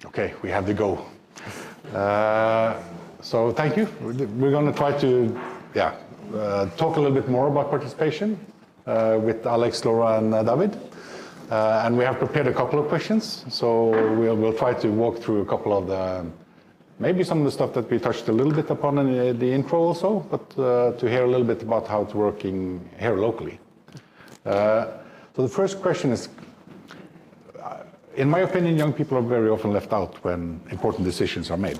Okay, we have to go. So thank you. We're going to try to talk a little bit more about participation with Alex, Laura, and David. And we have prepared a couple of questions. So we'll try to walk through a couple of maybe some of the stuff that we touched a little bit upon in the intro also, but to hear a little bit about how it's working here locally. So the first question is, in my opinion, young people are very often left out when important decisions are made.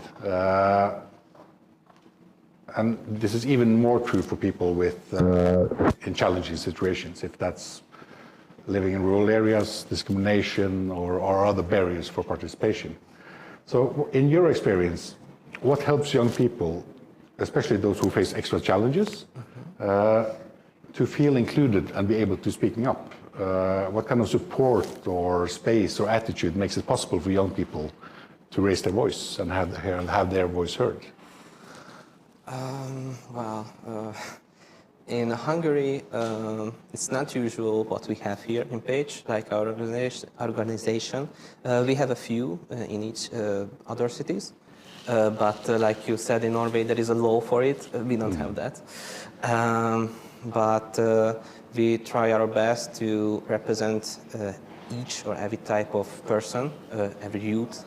And this is even more true for people in challenging situations, if that's living in rural areas, discrimination, or other barriers for participation. So in your experience, what helps young people, especially those who face extra challenges, to feel included and be able to speaking up? What kind of support or space or attitude makes it possible for young people to raise their voice and have their voice heard? In Hungary, it's not usual what we have here in Pécs, like our organization. We have a few in each other cities, but like you said, in Norway there is a law for it. We don't have that. But we try our best to represent each or every type of person, every youth,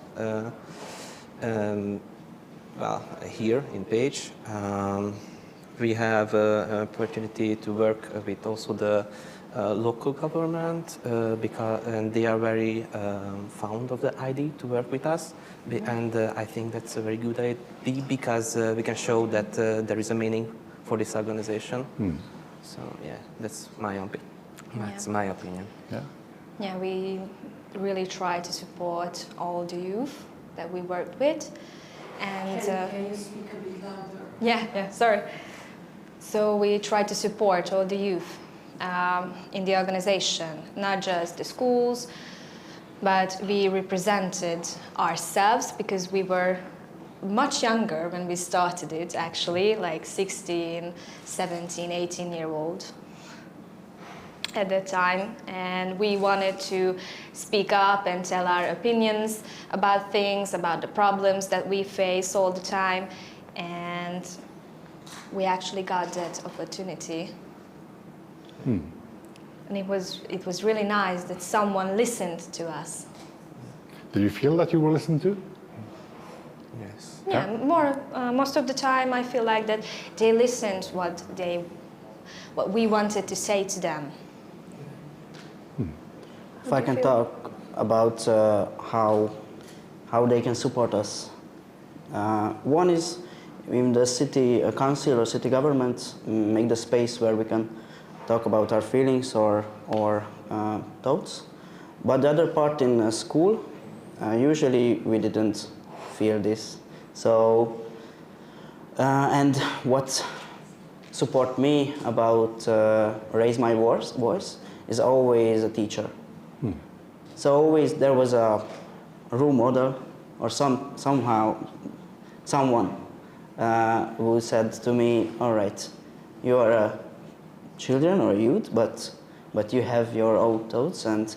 here in Pécs. We have an opportunity to work with also the local government and they are very fond of the idea to work with us. And I think that's a very good idea because we can show that there is a meaning for this organization. So yeah, that's my opinion. Yeah, we really try to support all the youth that we worked with. And can you speak a bit louder? Yeah, sorry. So we try to support all the youth in the organization, not just the schools, but we represented ourselves because we were much younger when we started it, actually, like 16, 17, 18-year-old at that time. And we wanted to speak up and tell our opinions about things, about the problems that we face all the time. And we actually got that opportunity. And it was really nice that someone listened to us. Did you feel that you were listened to? Yes. Yeah, most of the time I feel like that they listened what we wanted to say to them. If I can talk about how they can support us. One is in the city council or city government make the space where we can talk about our feelings or thoughts. But the other part in school, usually we didn't feel this. So, and what support me about raise my voice is always a teacher. So always there was a role model or someone who said to me, all right, you are a children or a youth, but you have your own thoughts, and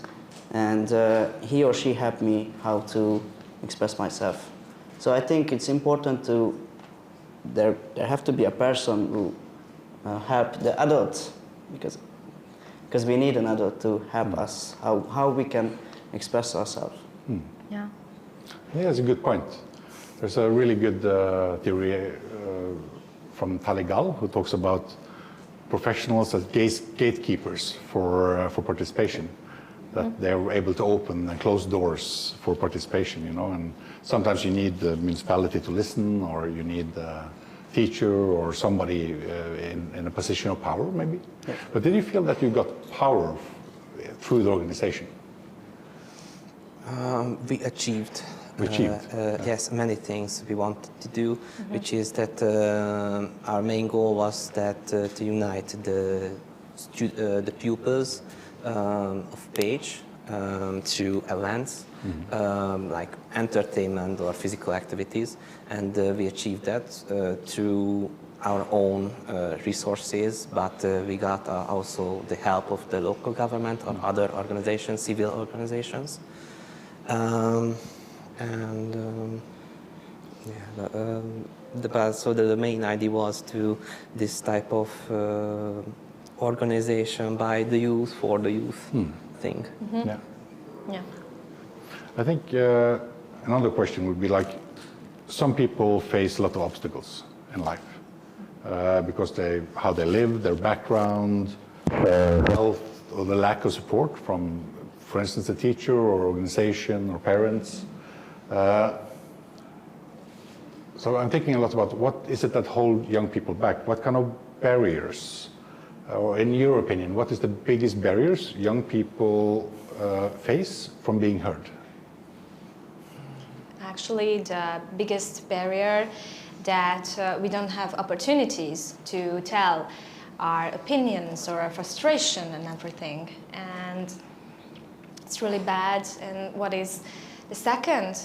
he or she helped me how to express myself. So I think it's important there have to be a person who help the adults, because we need an adult to help us how we can express ourselves. Yeah. Yeah, that's a good point. There's a really good theory from Taligal who talks about professionals as gatekeepers for participation, that they're able to open and close doors for participation, and sometimes you need the municipality to listen, or you need a teacher or somebody in a position of power, maybe. Yeah. But did you feel that you got power through the organization? We achieved. Yes, many things we wanted to do, which is that our main goal was that to unite the pupils of Pécs through events, like entertainment or physical activities, and we achieved that through our own resources, but we got also the help of the local government or other organizations, civil organizations. And so the main idea was to this type of organization by the youth for the youth thing. Yeah. Yeah. I think another question would be like, some people face a lot of obstacles in life because how they live, their background, health, or the lack of support from, for instance, a teacher or organization or parents. So I'm thinking a lot about what is it that hold young people back? What kind of barriers, or in your opinion, what is the biggest barriers young people face from being heard? Actually, the biggest barrier that we don't have opportunities to tell our opinions or our frustration and everything. And it's really bad. And what is the second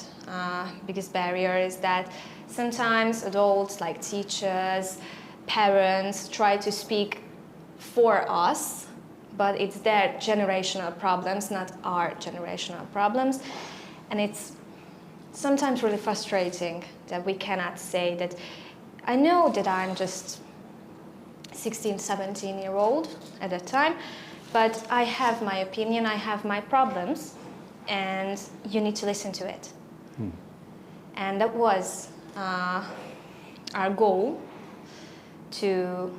biggest barrier is that sometimes adults like teachers, parents try to speak for us, but it's their generational problems, not our generational problems. And it's sometimes really frustrating that we cannot say that I know that I'm just 16, 17-year-old at that time, but I have my opinion, I have my problems, and you need to listen to it. And that was our goal, to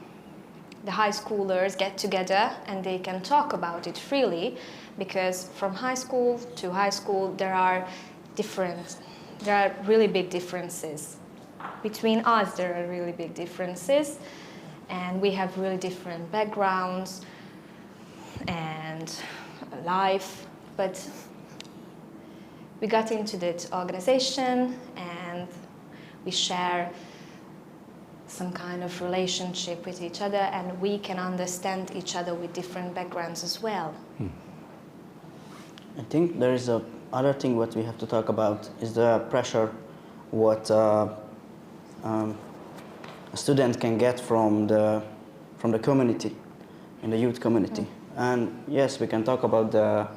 the high schoolers get together and they can talk about it freely, because from high school to high school there are really big differences. Between us there are really big differences, and we have really different backgrounds and life, but we got into that organization and we share some kind of relationship with each other, and we can understand each other with different backgrounds as well. I think there is a other thing what we have to talk about is the pressure what a student can get from the community, in the youth community. And yes, we can talk about the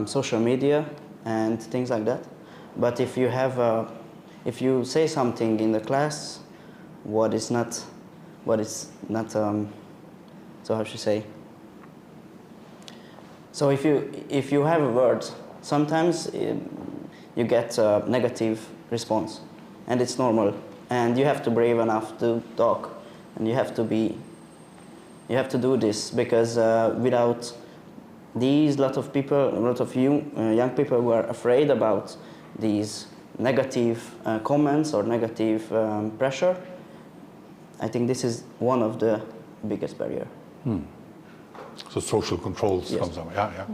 social media and things like that. But if you say something in the class, what is not, so how should I say? So if you have a word, sometimes you get a negative response, and it's normal. And you have to be brave enough to talk, and you have to do this, because without these lot of young people who are afraid about these negative comments or negative pressure, I think this is one of the biggest barrier. So social controls Yes. comes on. Yeah, yeah.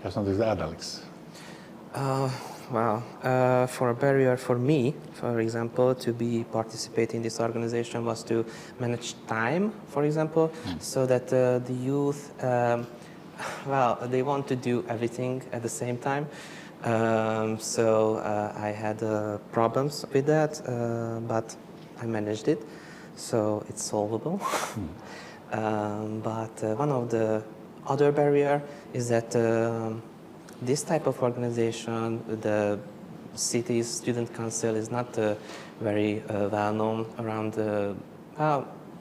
Have something to add, Alex? Well, for a barrier for me, for example, to be participate in this organization was to manage time, for example, so that the youth, they want to do everything at the same time. So I had problems with that, but I managed it, so it's solvable. But one of the other barrier is that this type of organization, the city's student council, is not very well known around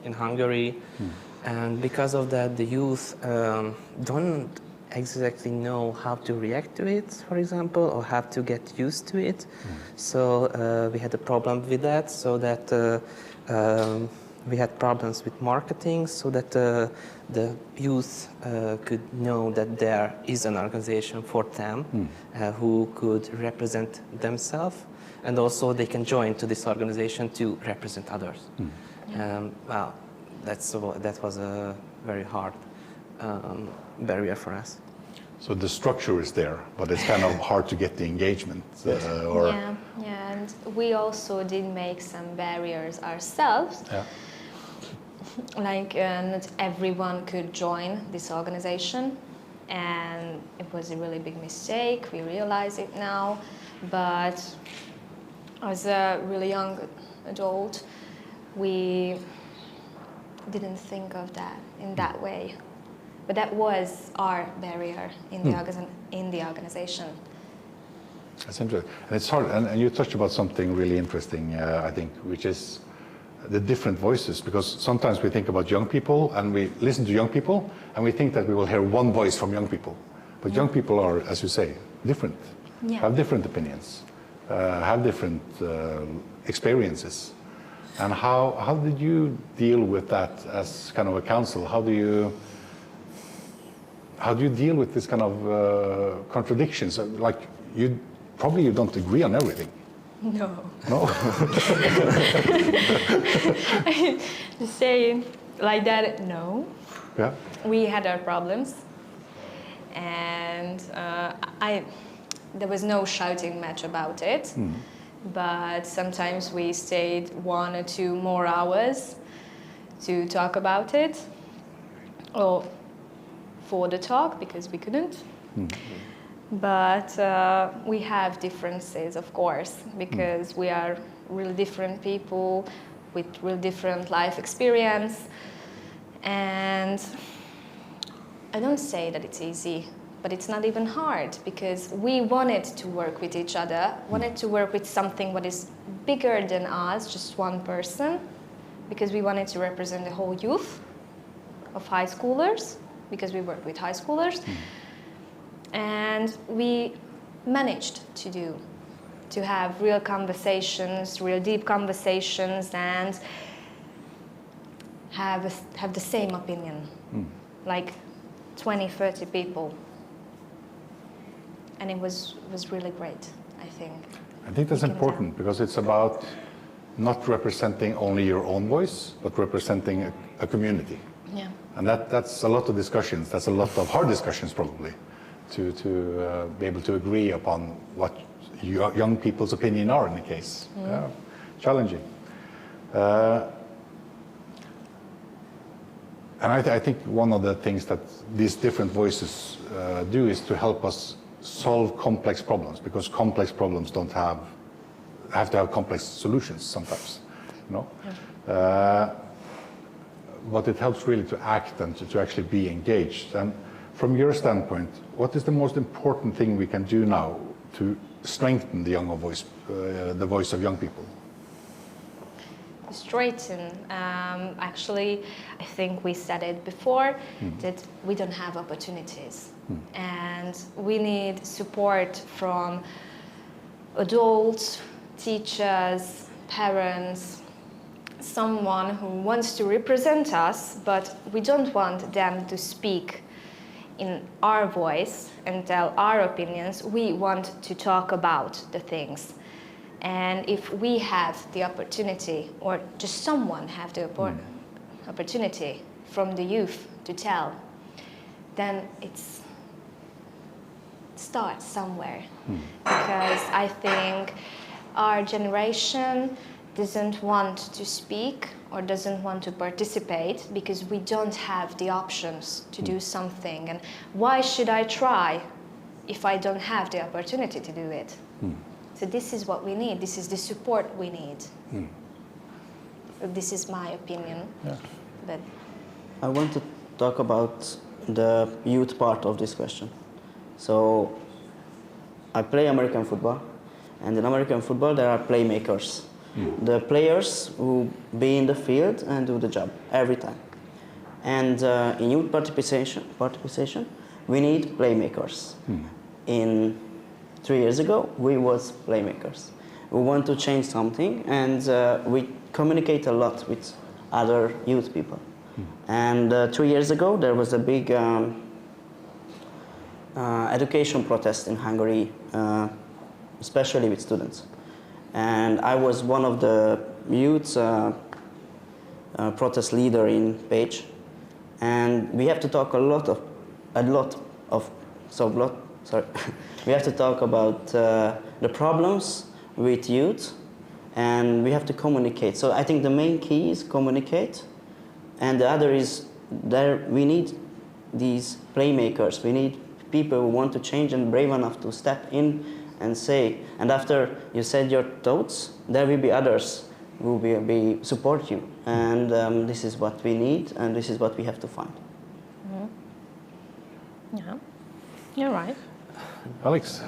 in Hungary, and because of that, the youth don't exactly know how to react to it, for example, or how to get used to it. So we had a problem with that, so that we had problems with marketing, so that the youth could know that there is an organization for them who could represent themselves, and also they can join to this organization to represent others. That was a very hard barrier for us. So the structure is there, but it's kind of hard to get the engagement. Yeah, and we also did make some barriers ourselves. Yeah. Like not everyone could join this organization, and it was a really big mistake. We realize it now, but as a really young adult, we didn't think of that in that way. But that was our barrier in the organization. That's interesting. And it's hard, and you touched about something really interesting, I think, which is the different voices, because sometimes we think about young people and we listen to young people and we think that we will hear one voice from young people. But young people are, as you say, different, have different opinions, have different experiences. And how did you deal with that as kind of a council? How do you deal with this kind of contradictions? Like you don't agree on everything. No. No. To say like that, no. Yeah. We had our problems, and there was no shouting match about it. But sometimes we stayed 1 or 2 more hours to talk about it, or for the talk, because we couldn't. But we have differences, of course, because we are really different people with really different life experience. And I don't say that it's easy, but it's not even hard, because we wanted to work with each other, wanted to work with something what is bigger than us, just one person, because we wanted to represent the whole youth of high schoolers, because we work with high schoolers. And we managed to have real conversations, real deep conversations, and have the same opinion, like 20, 30 people. And it was really great, I think. I think that's important, because it's about not representing only your own voice, but representing a community. Yeah. And that's a lot of discussions. That's a lot of hard discussions, probably, to be able to agree upon what young people's opinion are in the case. Yeah. Challenging. And I think one of the things that these different voices do is to help us solve complex problems, because complex problems have to have complex solutions sometimes, you know. But it helps really to act and to actually be engaged. And from your standpoint, what is the most important thing we can do now to strengthen the younger voice, the voice of young people? Straighten. Actually, I think we said it before, that we don't have opportunities. And we need support from adults, teachers, parents, someone who wants to represent us, but we don't want them to speak in our voice and tell our opinions. We want to talk about the things. And if we have the opportunity, or just someone have the opportunity from the youth to tell, then it starts somewhere. Because I think our generation doesn't want to speak or doesn't want to participate because we don't have the options to do something. And why should I try if I don't have the opportunity to do it? So this is what we need. This is the support we need. This is my opinion. Yeah. But I want to talk about the youth part of this question. So I play American football, and in American football there are playmakers. The players who be in the field and do the job every time. And in youth participation, we need playmakers. In 3 years ago, we was playmakers. We want to change something, and we communicate a lot with other youth people. And 2 years ago, there was a big education protest in Hungary, especially with students. And I was one of the youth protest leader in Pécs, and we have to talk we have to talk about the problems with youth, and we have to communicate. So I think the main key is communicate, and the other is we need these playmakers. We need people who want to change and brave enough to step in and say. And after you said your thoughts, there will be others who will support you. And this is what we need, and this is what we have to find. Yeah, you're right. Alex?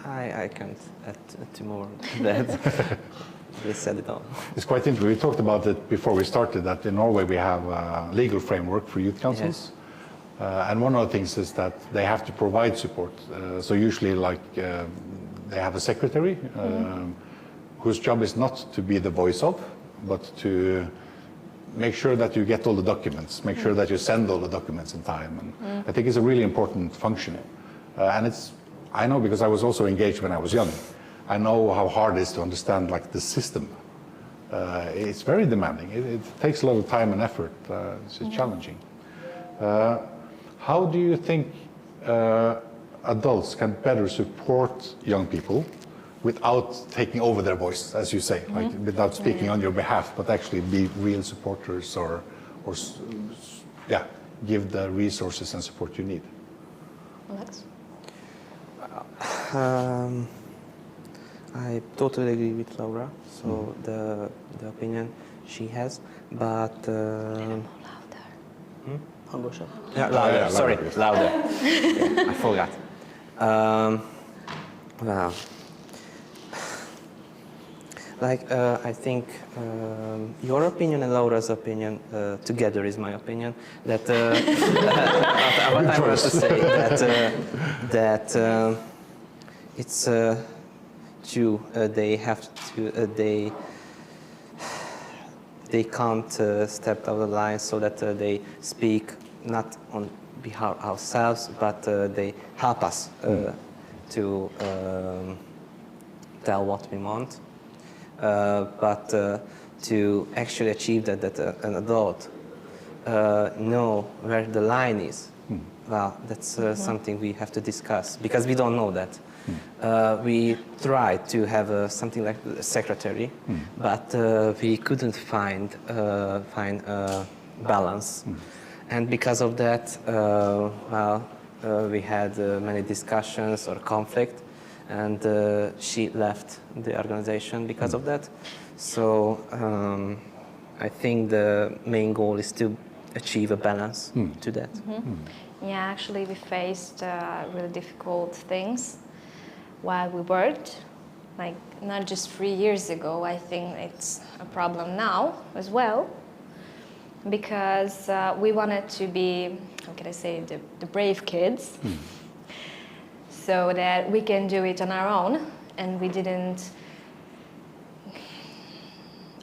I can't add two more to that. They said it all. It's quite interesting. We talked about it before we started, that in Norway we have a legal framework for youth councils. And one of the things is that they have to provide support. So usually they have a secretary whose job is not to be the voice of, but to make sure that you get all the documents, make sure that you send all the documents in time. And I think it's a really important function. And I know because I was also engaged when I was young. I know how hard it is to understand the system. It's very demanding. It takes a lot of time and effort. It's challenging. How do you think adults can better support young people without taking over their voice, as you say, without speaking on your behalf, but actually be real supporters or give the resources and support you need? Alex? I totally agree with Laura. So the opinion she has, but Louder. yeah, louder. yeah, Sorry, louder. louder. Yeah, I forgot. Well, I think your opinion and Laura's opinion together is my opinion. That what I want to say that it's true. They have to. They can't step out of the line so that they speak not on behalf of ourselves, but they help us to tell what we want. But to actually achieve that an adult know where the line is, well, that's something we have to discuss because we don't know that. We tried to have something like a secretary, but we couldn't find a balance. And because of that, we had many discussions or conflict, and she left the organization because of that. So I think the main goal is to achieve a balance to that. Yeah, actually we faced really difficult things while we worked, not just 3 years ago. I think it's a problem now as well, because we wanted to be, how can I say, the brave kids, so that we can do it on our own, and we didn't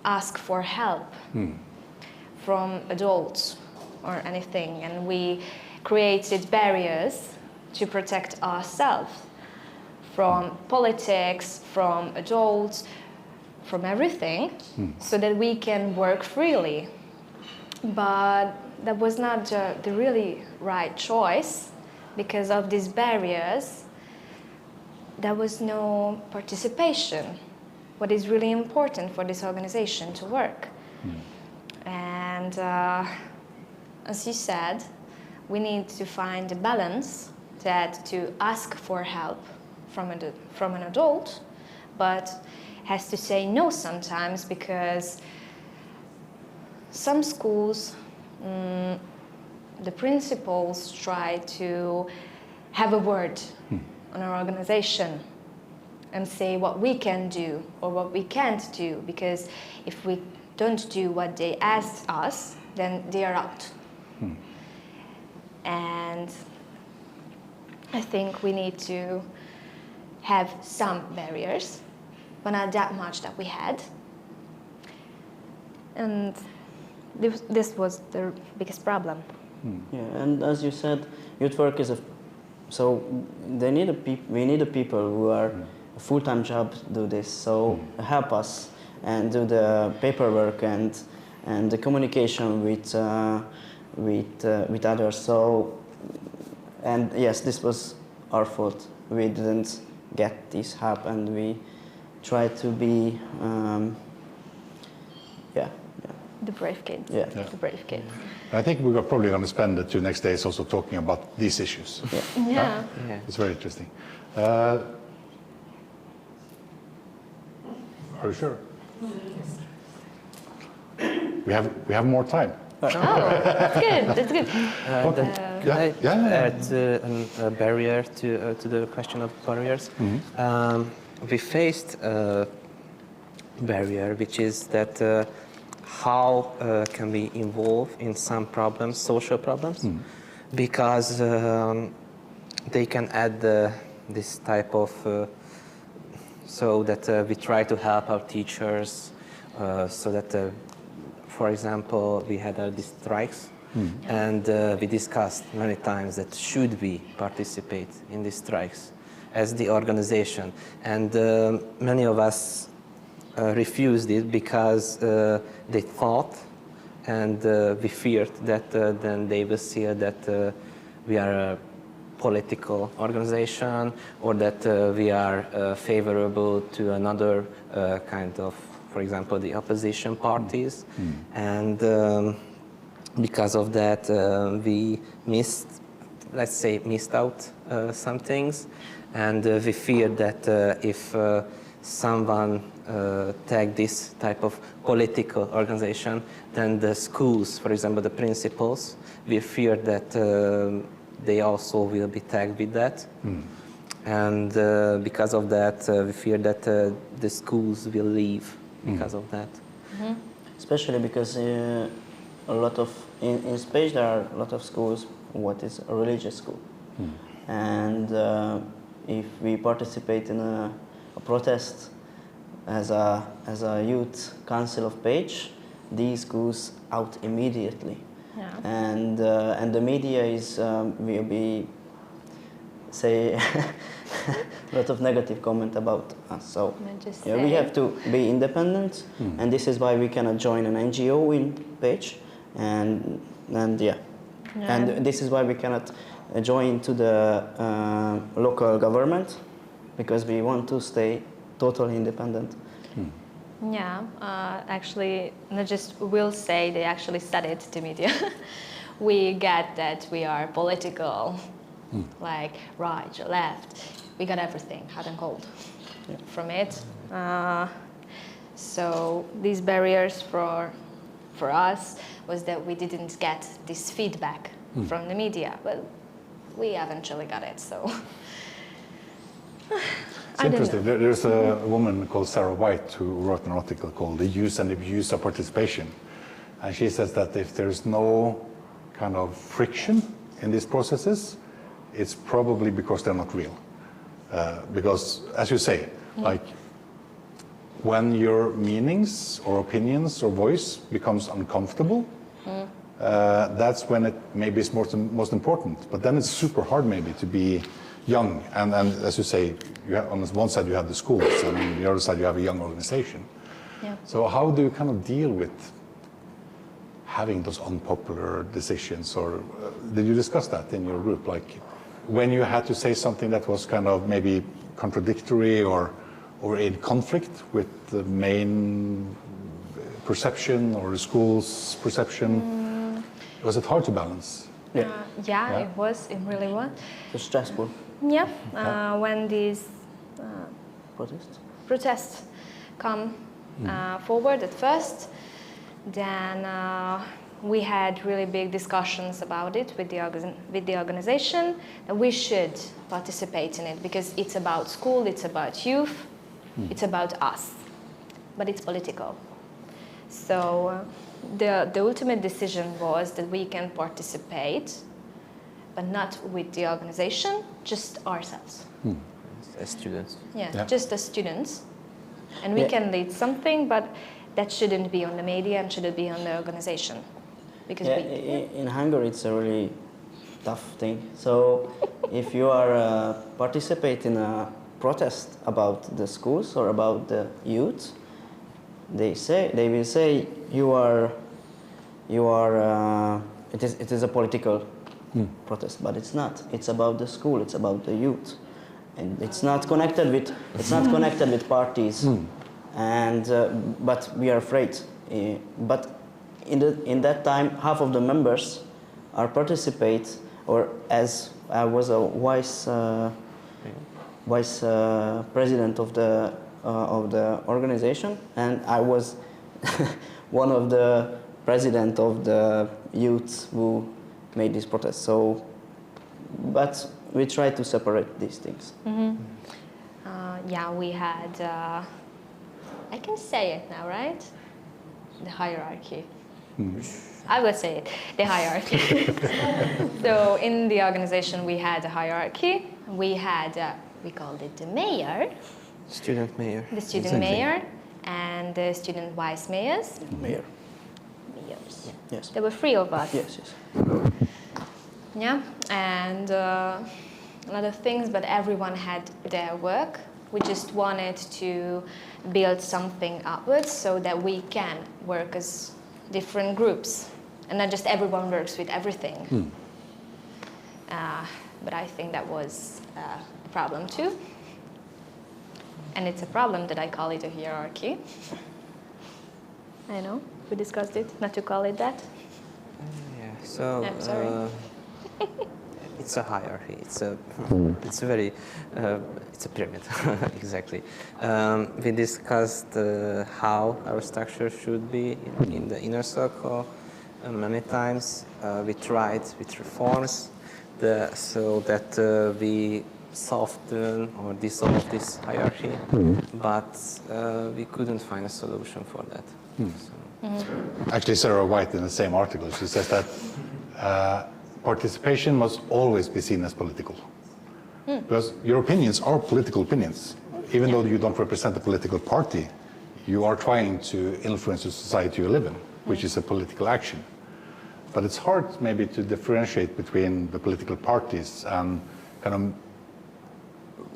ask for help from adults or anything, and we created barriers to protect ourselves from politics, from adults, from everything, so that we can work freely. But that was not the really right choice. Because of these barriers, there was no participation, what is really important for this organization to work. And as you said, we need to find a balance that to ask for help from an adult, but has to say no sometimes, because some schools, the principals try to have a word on our organization and say what we can do or what we can't do, because if we don't do what they asked us, then they are out. And I think we need to have some barriers, but not that much that we had. And this was the biggest problem. Yeah, and as you said, youth work is so we need a people who are a full-time job to do this. So help us and do the paperwork and the communication with others. So, and yes, this was our fault. We didn't get this help, and we tried to be The brave kids. Yeah. The brave kids. I think we're probably going to spend the 2 next days also talking about these issues. Yeah. It's very interesting. Are you sure? We have more time. Oh, that's good. That's good. Can I yeah. add a barrier to the question of barriers? We faced a barrier, which is that how can we involve in some problems, social problems, because they can add this type of so that we try to help our teachers so that for example we had these strikes and we discussed many times that should we participate in these strikes as the organization, and many of us refused it because they thought and we feared that then they will see that we are a political organization or that we are favorable to another kind of, for example, the opposition parties. And because of that, we missed out some things. And we feared that if someone take this type of political organization, then the schools, for example, the principals, we fear that they also will be tagged with that. And because of that, we fear that the schools will leave because of that. Especially because a lot of, in Pécs there are a lot of schools, what is a religious school. And if we participate in a protest as a youth council of Pécs, these goes out immediately. Yeah. And the media is will be say a lot of negative comment about us. So Just yeah, we say- have to be independent, and this is why we cannot join an NGO in Pécs, and yeah. And this is why we cannot join to the local government, because we want to stay totally independent. Yeah, actually, not just will say, they actually said it to media. We get that we are political, like right or left. We got everything, hot and cold, from it. So these barriers for us was that we didn't get this feedback from the media, but we eventually got it. So. It's interesting. There's a woman called Sarah White who wrote an article called "The Use and Abuse of Participation," and she says that if there's no kind of friction in these processes, it's probably because they're not real. Because, as you say, like when your meanings or opinions or voice becomes uncomfortable, that's when it maybe is most important. But then it's super hard maybe to be young, and as you say, you have, on one side you have the schools, and on the other side you have a young organization. Yeah. So how do you kind of deal with having those unpopular decisions, or did you discuss that in your group? Like when you had to say something that was kind of maybe contradictory or in conflict with the main perception or the school's perception, was it hard to balance? Yeah, it was. It really was. It's stressful. Yeah, when these Protests. come forward at first, then we had really big discussions about it with the organization, that we should participate in it because it's about school, it's about youth, it's about us, but it's political. So the ultimate decision was that we can participate, but not with the organization, just ourselves. As students. Yeah, just as students. And we can lead something, but that shouldn't be on the media and shouldn't be on the organization. Because in Hungary it's a really tough thing. So if you are participate in a protest about the schools or about the youth, they will say it is a political protest, but it's not. It's about the school. It's about the youth, and it's not connected with parties. And but we are afraid. But in that time, half of the members are participate, or as I was a vice president of the organization, and I was one of the president of the youth who made this protest. So, but we try to separate these things. Yeah, we had, I can say it now, right? The hierarchy. I will say it, the hierarchy. So in the organization we had a hierarchy. We had, we called it the mayor, Student mayor. the student mayor, and the student vice mayors. Mayor. Mayors. Yes. There were 3 of us. Yes, yes. Yeah, and a lot of things, but everyone had their work. We just wanted to build something upwards so that we can work as different groups, and not just everyone works with everything. But I think that was a problem too. And it's a problem that I call it a hierarchy. I know, we discussed it, not to call it that. Yeah. So I'm sorry. it's a hierarchy. It's a very it's a pyramid exactly. We discussed how our structure should be in the inner circle. Many times we tried with reforms so that we soften or dissolve this hierarchy, but we couldn't find a solution for that. Actually, Sarah White, in the same article, she says that participation must always be seen as political. Because your opinions are political opinions. Even though you don't represent a political party, you are trying to influence the society you live in, which is a political action. But it's hard maybe to differentiate between the political parties and kind of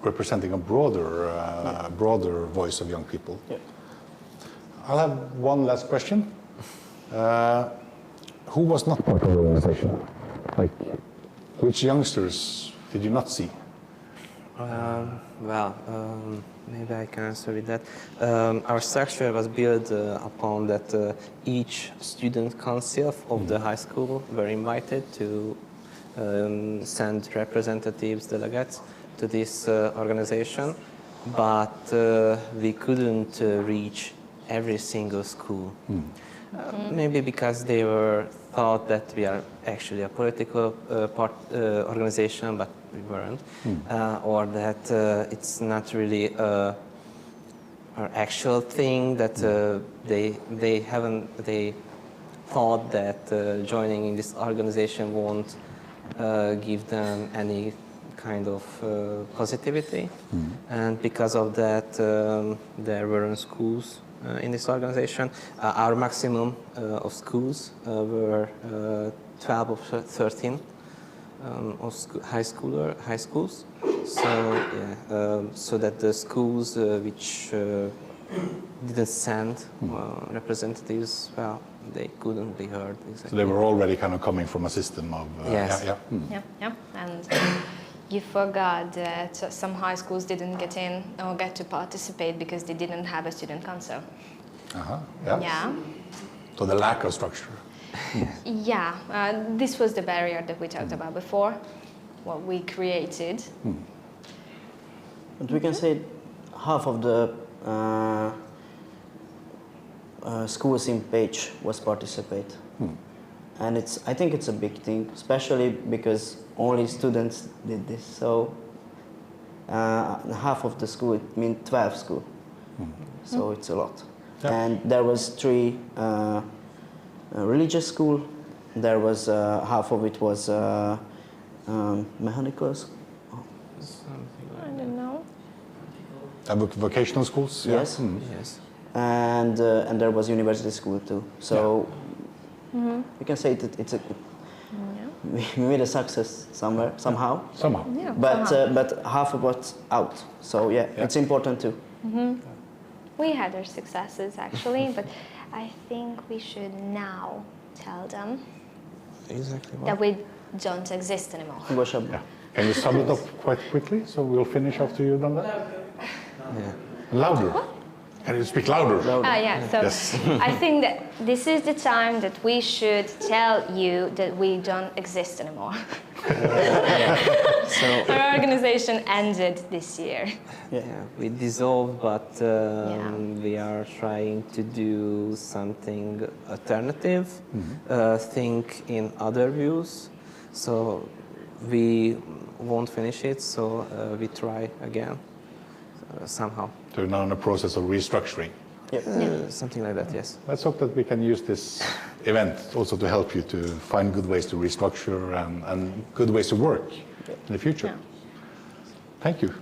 representing a broader voice of young people. Yeah. I'll have one last question. Who was not part of the organization? Like, which youngsters did you not see? Maybe I can answer with that. Our structure was built upon that each student council of the high school were invited to send representatives, delegates to this organization, but we couldn't reach every single school. Maybe because they were thought that we are actually a political organization, but we weren't, or that it's not really an actual thing that they thought that joining in this organization won't give them any kind of positivity, and because of that there weren't schools in this organization. Our maximum of schools were 12 of 13 high schools. So so that the schools which didn't send representatives, well, they couldn't be heard. Exactly. So they were already kind of coming from a system of Yes. Yeah, and you forgot that some high schools didn't get in or get to participate because they didn't have a student council. Yeah. So the lack of structure. Yeah, this was the barrier that we talked about before, what we created. But we can say half of the schools in Pécs was participate. And I think it's a big thing, especially because only students did this. So half of the school, it means 12 schools. So it's a lot. Yeah. And there was 3 religious school. There was half of it was mechanical school. I don't know. Vocational schools? Yes. Yes. And there was university school too. So we can say that we made a success somehow. Yeah, But half of what's out. So it's important too. we had our successes actually, but I think we should now tell them Exactly. that we don't exist anymore. Yeah. Can you sum it up quite quickly so we'll finish after you've done that? Yeah. Louder. Can you speak louder? Yeah, so Yes. I think that this is the time that we should tell you that we don't exist anymore. So Our organization ended this year. yeah, we dissolved, but we are trying to do something alternative, think in other views. So we won't finish it, so we try again somehow. So you're now in a process of restructuring. Something like that, yes. Let's hope that we can use this event also to help you to find good ways to restructure and good ways to work in the future. Thank you.